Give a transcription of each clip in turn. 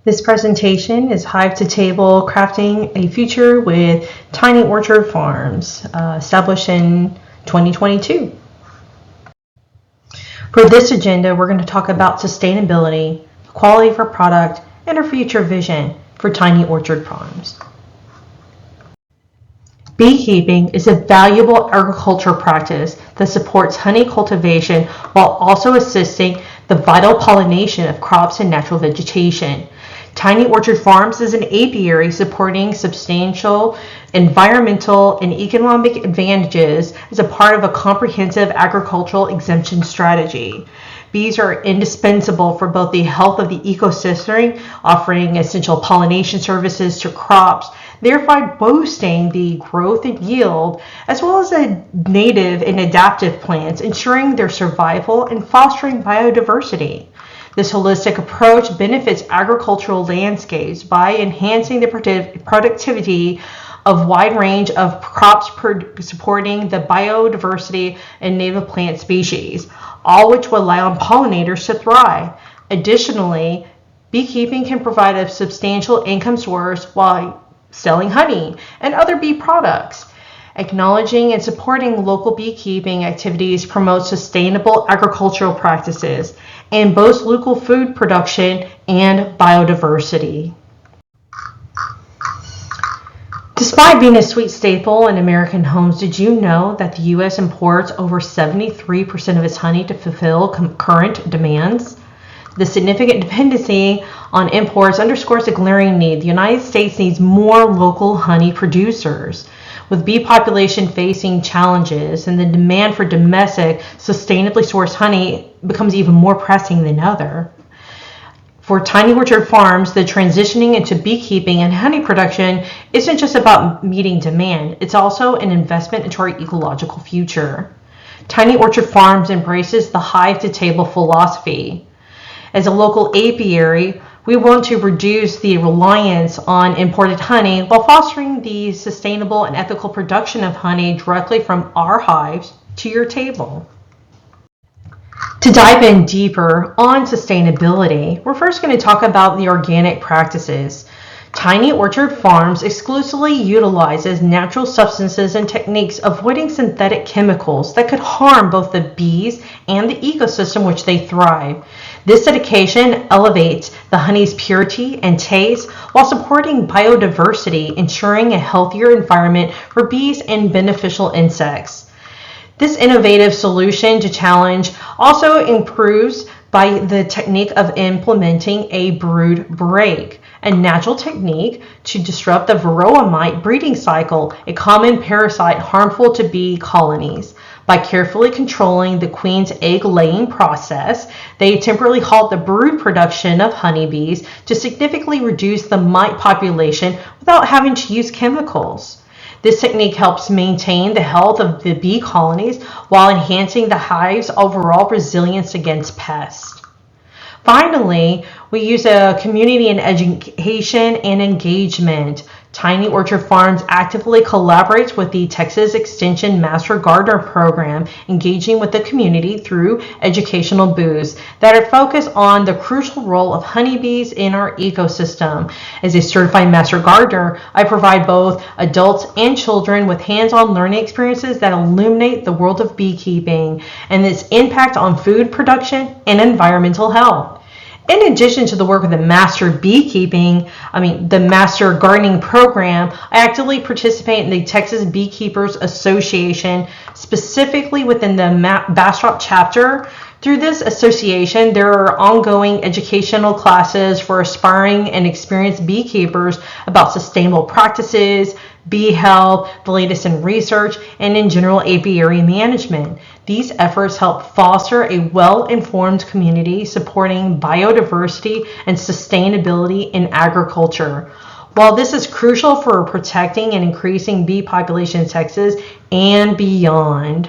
This presentation is Hive to Table Crafting a Future with Tiny Orchard Farms, established in 2022. For this agenda, we're going to talk about sustainability, quality of our product, and our future vision for Tiny Orchard Farms. Beekeeping is a valuable agricultural practice that supports honey cultivation while also assisting the vital pollination of crops and natural vegetation. Tiny Orchard Farms is an apiary supporting substantial environmental and economic advantages as a part of a comprehensive agricultural exemption strategy. Bees are indispensable for both the health of the ecosystem, offering essential pollination services to crops, thereby boosting the growth and yield, as well as the native and adaptive plants, ensuring their survival and fostering biodiversity. This holistic approach benefits agricultural landscapes by enhancing the productivity of a wide range of crops supporting the biodiversity and native plant species, all which will allow pollinators to thrive. Additionally, beekeeping can provide a substantial income source while selling honey and other bee products. Acknowledging and supporting local beekeeping activities promotes sustainable agricultural practices and boasts local food production and biodiversity. Despite being a sweet staple in American homes, did you know that the U.S. imports over 73% of its honey to fulfill current demands? The significant dependency on imports underscores a glaring need. The United States needs more local honey producers. With bee population facing challenges and the demand for domestic, sustainably sourced honey becomes even more pressing than ever. For Tiny Orchard Farms, the transitioning into beekeeping and honey production isn't just about meeting demand, it's also an investment into our ecological future. Tiny Orchard Farms embraces the hive to table philosophy. As a local apiary, we want to reduce the reliance on imported honey while fostering the sustainable and ethical production of honey directly from our hives to your table. To dive in deeper on sustainability, we're first going to talk about the organic practices. Tiny Orchard Farms exclusively utilizes natural substances and techniques, avoiding synthetic chemicals that could harm both the bees and the ecosystem which they thrive. This dedication elevates the honey's purity and taste while supporting biodiversity, ensuring a healthier environment for bees and beneficial insects. This innovative solution to challenge also improves by the technique of implementing a brood break, a natural technique to disrupt the varroa mite breeding cycle, a common parasite harmful to bee colonies. By carefully controlling the queen's egg laying process, they temporarily halt the brood production of honeybees to significantly reduce the mite population without having to use chemicals. This technique helps maintain the health of the bee colonies while enhancing the hive's overall resilience against pests. Finally, we use a community in education and engagement. Tiny Orchard Farms actively collaborates with the Texas Extension Master Gardener Program, engaging with the community through educational booths that are focused on the crucial role of honeybees in our ecosystem. As a certified Master Gardener, I provide both adults and children with hands-on learning experiences that illuminate the world of beekeeping and its impact on food production and environmental health. In addition to the work of the Master Gardening Program, I actively participate in the Texas Beekeepers Association, specifically within the Bastrop chapter. Through this association, there are ongoing educational classes for aspiring and experienced beekeepers about sustainable practices, bee health, the latest in research, and in general apiary management. These efforts help foster a well-informed community supporting biodiversity and sustainability in agriculture. While this is crucial for protecting and increasing bee population in Texas and beyond.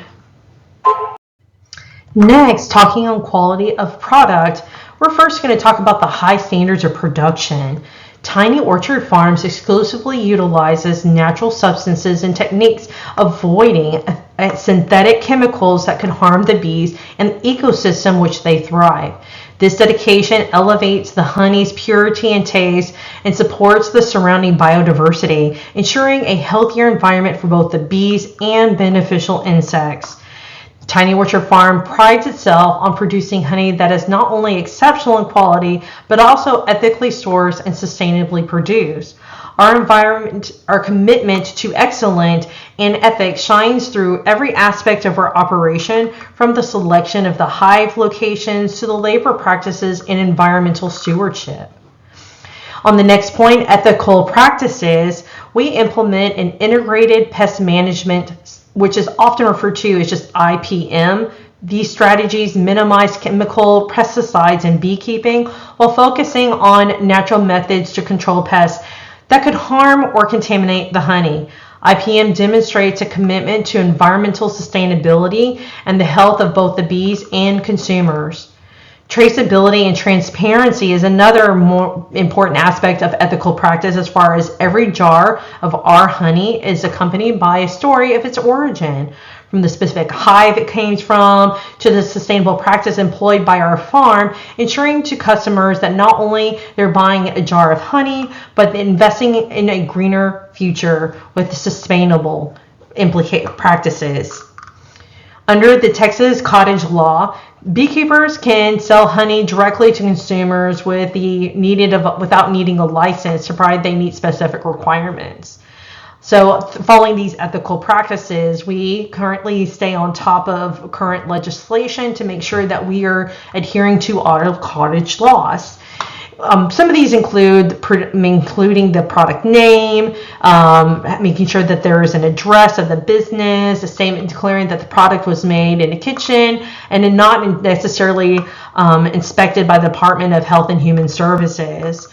Next, talking on quality of product, we're first going to talk about the high standards of production. Tiny Orchard Farms exclusively utilizes natural substances and techniques, avoiding synthetic chemicals that could harm the bees and the ecosystem which they thrive. This dedication elevates the honey's purity and taste and supports the surrounding biodiversity, ensuring a healthier environment for both the bees and beneficial insects. Tiny Orchard Farm prides itself on producing honey that is not only exceptional in quality, but also ethically sourced and sustainably produced. Our commitment to excellence and ethics shines through every aspect of our operation, from the selection of the hive locations to the labor practices and environmental stewardship. On the next point, ethical practices, we implement an integrated pest management, which is often referred to as just IPM. These strategies minimize chemical pesticides in beekeeping while focusing on natural methods to control pests that could harm or contaminate the honey. IPM demonstrates a commitment to environmental sustainability and the health of both the bees and consumers. Traceability and transparency is another more important aspect of ethical practice, as far as every jar of our honey is accompanied by a story of its origin, from the specific hive it came from to the sustainable practice employed by our farm, ensuring to customers that not only they're buying a jar of honey, but investing in a greener future with sustainable practices. Under the Texas Cottage Law, beekeepers can sell honey directly to consumers without needing a license, provided they meet specific requirements. So following these ethical practices, we currently stay on top of current legislation to make sure that we are adhering to our cottage laws. Some of these including the product name, making sure that there is an address of the business, a statement declaring that the product was made in a kitchen and not necessarily inspected by the Department of Health and Human Services.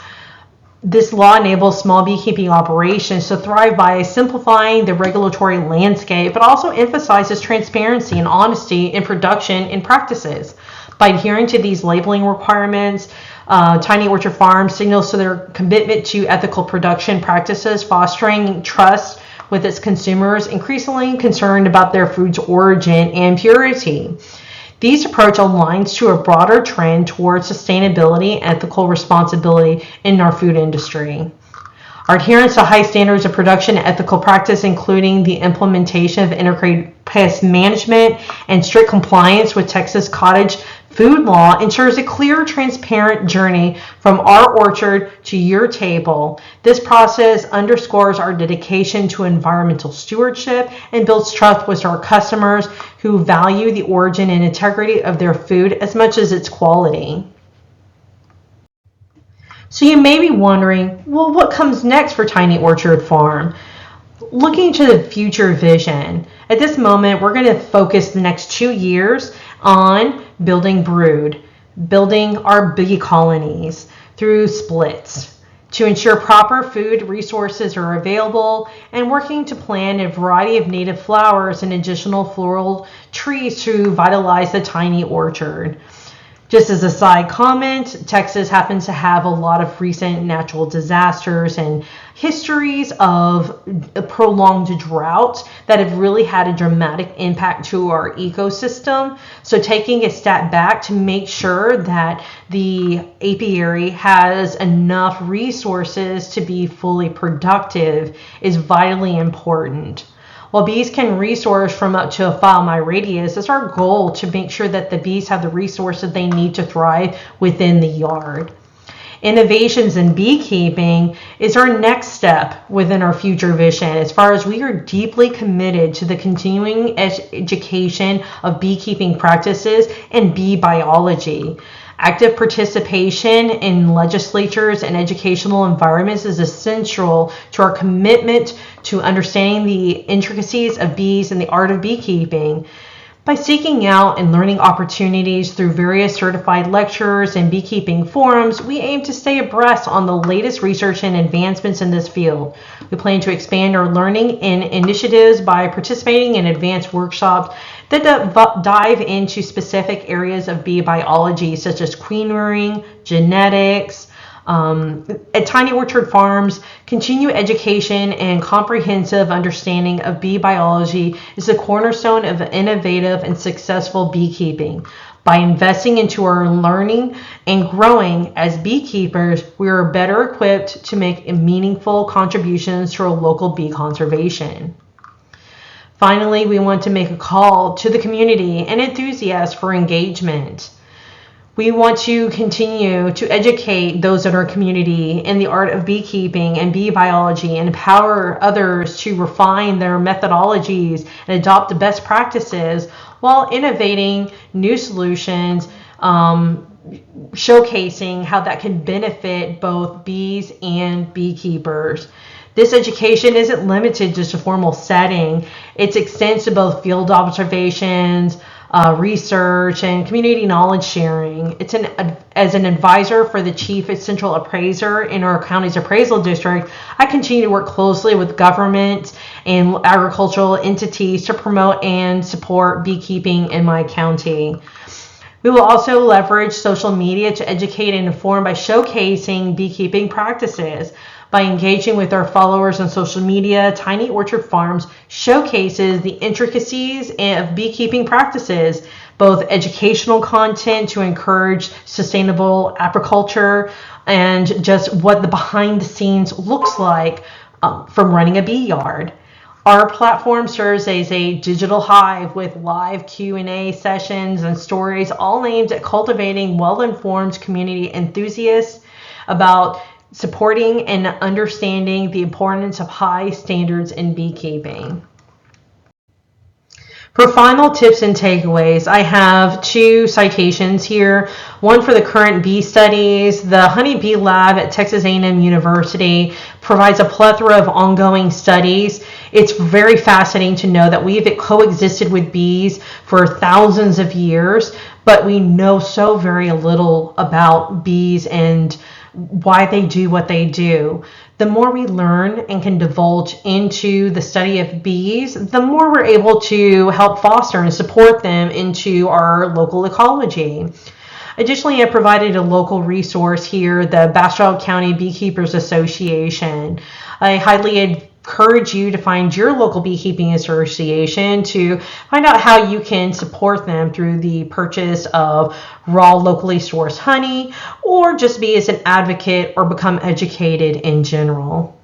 This law enables small beekeeping operations to thrive by simplifying the regulatory landscape, but also emphasizes transparency and honesty in production and practices. By adhering to these labeling requirements, Tiny Orchard Farm signals to their commitment to ethical production practices, fostering trust with its consumers, increasingly concerned about their food's origin and purity. This approach aligns to a broader trend towards sustainability and ethical responsibility in our food industry. Our adherence to high standards of production and ethical practice, including the implementation of integrated pest management and strict compliance with Texas Cottage Food Law, ensures a clear, transparent journey from our orchard to your table. This process underscores our dedication to environmental stewardship and builds trust with our customers, who value the origin and integrity of their food as much as its quality. So you may be wondering, well, what comes next for Tiny Orchard Farm? Looking to the future vision, at this moment, we're going to focus the next 2 years on building brood, building our bee colonies through splits to ensure proper food resources are available, and working to plant a variety of native flowers and additional floral trees to vitalize the tiny orchard. Just as a side comment, Texas happens to have a lot of recent natural disasters and histories of a prolonged drought that have really had a dramatic impact to our ecosystem. So taking a step back to make sure that the apiary has enough resources to be fully productive is vitally important. While bees can resource from up to a 5-mile radius, it's our goal to make sure that the bees have the resources they need to thrive within the yard. Innovations in beekeeping is our next step within our future vision, as far as we are deeply committed to the continuing education of beekeeping practices and bee biology. Active participation in legislatures and educational environments is essential to our commitment to understanding the intricacies of bees and the art of beekeeping. By seeking out and learning opportunities through various certified lectures and beekeeping forums, we aim to stay abreast on the latest research and advancements in this field. We plan to expand our learning in initiatives by participating in advanced workshops that dive into specific areas of bee biology, such as queen rearing, genetics. At Tiny Orchard Farms, continued education and comprehensive understanding of bee biology is the cornerstone of innovative and successful beekeeping. By investing into our learning and growing as beekeepers, we are better equipped to make meaningful contributions to our local bee conservation. Finally, we want to make a call to the community and enthusiasts for engagement. We want to continue to educate those in our community in the art of beekeeping and bee biology and empower others to refine their methodologies and adopt the best practices while innovating new solutions, showcasing how that can benefit both bees and beekeepers. This education isn't limited to just a formal setting. It extends to both field observations, research, and community knowledge sharing. As an advisor for the Chief Central Appraiser in our county's appraisal district, I continue to work closely with government and agricultural entities to promote and support beekeeping in my county. We will also leverage social media to educate and inform by showcasing beekeeping practices. By engaging with our followers on social media, Tiny Orchard Farms showcases the intricacies of beekeeping practices, both educational content to encourage sustainable apiculture and just what the behind the scenes looks like from running a bee yard. Our platform serves as a digital hive with live Q&A sessions and stories, all aimed at cultivating well-informed community enthusiasts about supporting and understanding the importance of high standards in beekeeping. For final tips and takeaways, I have 2 citations here. One for the current bee studies. The Honey Bee Lab at Texas A&M University provides a plethora of ongoing studies. It's very fascinating to know that we've coexisted with bees for thousands of years, but we know so very little about bees and why they do what they do. The more we learn and can divulge into the study of bees, the more we're able to help foster and support them into our local ecology. Additionally, I provided a local resource here, the Bastrop County Beekeepers Association. I highly encourage you to find your local beekeeping association to find out how you can support them through the purchase of raw locally sourced honey, or just be as an advocate or become educated in general.